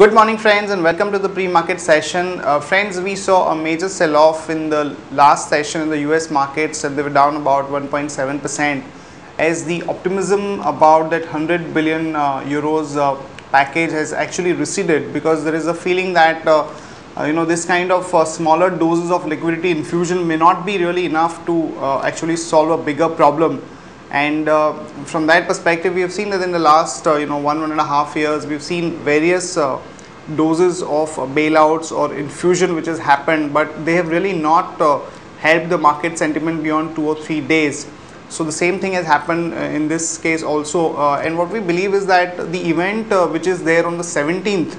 Good morning friends and welcome to the pre-market session. Friends, we saw a major sell-off in the last session in the US markets and they were down about 1.7% as the optimism about that 100 billion euros package has actually receded, because there is a feeling that this kind of smaller doses of liquidity infusion may not be really enough to actually solve a bigger problem. And from that perspective, we have seen that in the last 1.5 years, we've seen various doses of bailouts or infusion which has happened, but they have really not helped the market sentiment beyond 2 or 3 days. So the same thing has happened in this case also, and what we believe is that the event which is there on the 17th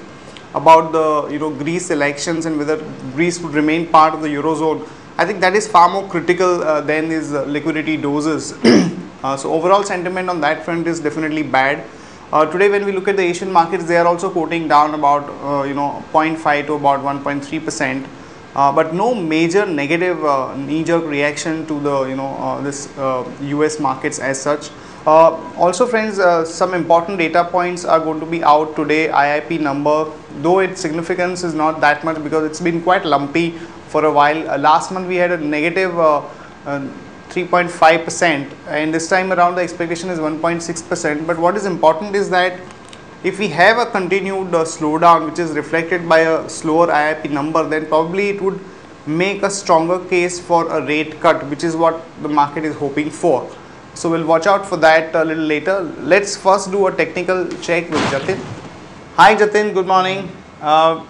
about the Greece elections and whether Greece would remain part of the Eurozone, I think that is far more critical than these liquidity doses. So overall sentiment on that front is definitely bad. Today when we look at the Asian markets, they are also quoting down about 0.5 to about 1.3%, but no major negative knee-jerk reaction to the this US markets as such. Also friends, some important data points are going to be out today. IIP number, though its significance is not that much because it's been quite lumpy for a while. Last month we had a negative 3.5%, and this time around the expectation is 1.6%. But what is important is that if we have a continued slowdown which is reflected by a slower IIP number, then probably it would make a stronger case for a rate cut, which is what the market is hoping for. So we'll watch out for that a little later. Let's first do a technical check with Jatin. Hi Jatin, good morning.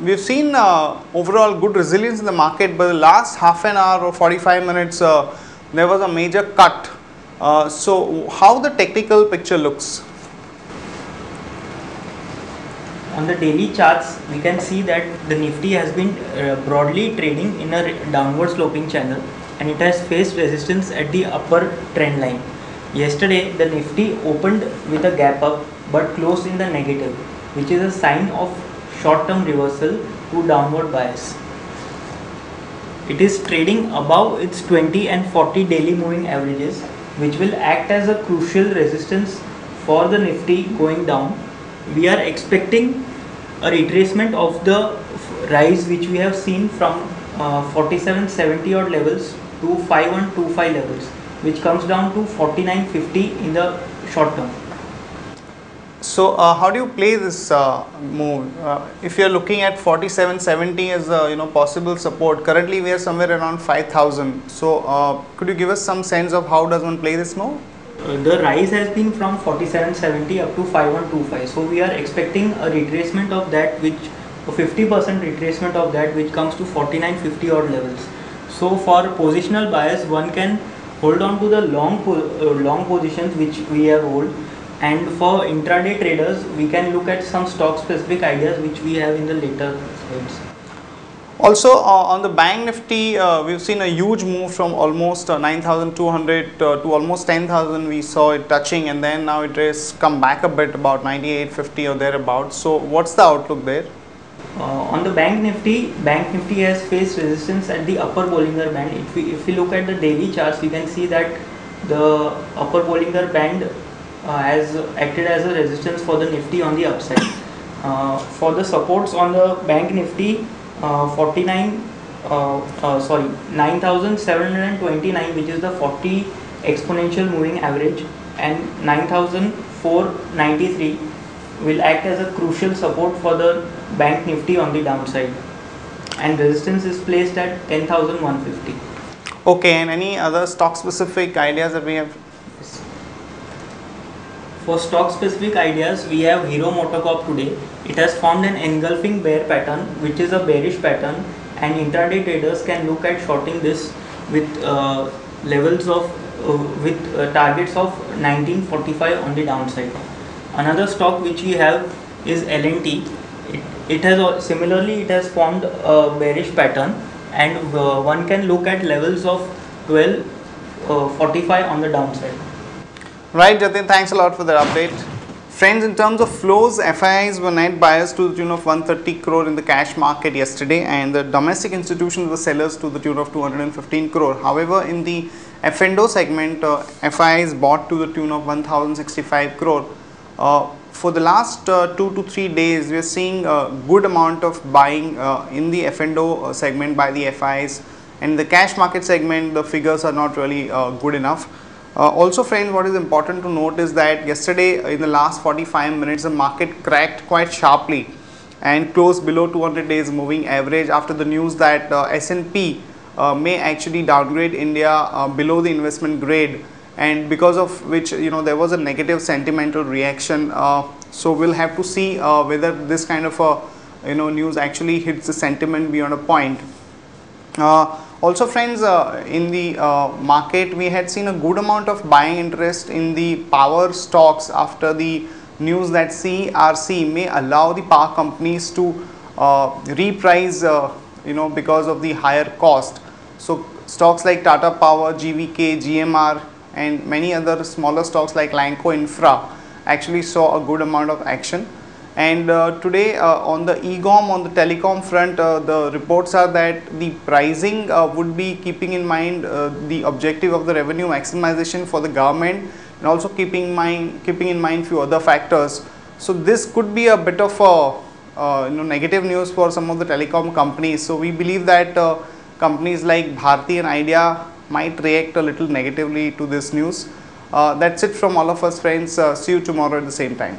We've seen overall good resilience in the market, but the last half an hour or 45 minutes there was a major cut. So how the technical picture looks? On the daily charts, we can see that the Nifty has been broadly trading in a downward sloping channel, and it has faced resistance at the upper trend line. Yesterday, the Nifty opened with a gap up but closed in the negative, which is a sign of short-term reversal to downward bias. It is trading above its 20 and 40 daily moving averages, which will act as a crucial resistance for the Nifty going down. We are expecting a retracement of the rise which we have seen from 4770 odd levels to 5125 levels, which comes down to 4950 in the short term. So how do you play this move? If you are looking at 4770 as possible support, currently we are somewhere around 5000. So could you give us some sense of how does one play this move? The rise has been from 4770 up to 5125. So we are expecting a retracement of that, which a 50% retracement of that, which comes to 4950 odd levels. So for positional bias, one can hold on to the long positions which we have hold. And for intraday traders, we can look at some stock specific ideas which we have in the later slides. Also on the Bank Nifty, we've seen a huge move from almost 9,200 to almost 10,000. We saw it touching, and then now it has come back a bit, about 98.50 or thereabouts. So what's the outlook there? On the Bank Nifty has faced resistance at the upper Bollinger Band. If we look at the daily charts, we can see that the upper Bollinger Band has acted as a resistance for the Nifty on the upside. For the supports on the Bank Nifty, 9,729, which is the 40 exponential moving average, and 9,493 will act as a crucial support for the Bank Nifty on the downside, and resistance is placed at 10,150. Okay, and any other stock specific ideas that we have? For stock specific ideas, we have Hero MotoCorp today. It has formed an engulfing bear pattern, which is a bearish pattern, and intraday traders can look at shorting this with levels of targets of 1945 on the downside. Another stock which we have is L&T. It has formed a bearish pattern, and one can look at levels of 1245 on the downside. Right, Jatin, thanks a lot for the update. Friends, in terms of flows, FIIs were net buyers to the tune of 130 crore in the cash market yesterday, and the domestic institutions were sellers to the tune of 215 crore. However, in the F&O segment, FIIs bought to the tune of 1065 crore. for the last 2 to 3 days, we are seeing a good amount of buying in the F&O segment by the FIs, and in the cash market segment, the figures are not really good enough. Also, friends, what is important to note is that yesterday, in the last 45 minutes, the market cracked quite sharply and closed below 200 days moving average after the news that S&P may actually downgrade India below the investment grade, and because of which there was a negative sentimental reaction. So we'll have to see whether this kind of news actually hits the sentiment beyond a point. Also, friends, in the market, we had seen a good amount of buying interest in the power stocks after the news that CERC may allow the power companies to reprice because of the higher cost. So stocks like Tata Power, GVK, GMR and many other smaller stocks like Lanco Infra actually saw a good amount of action. And today on the EGOM, on the telecom front, the reports are that the pricing would be keeping in mind the objective of the revenue maximization for the government, and also keeping in mind few other factors. So this could be a bit of a negative news for some of the telecom companies. So we believe that companies like Bharti and Idea might react a little negatively to this news. That's it from all of us, friends. See you tomorrow at the same time.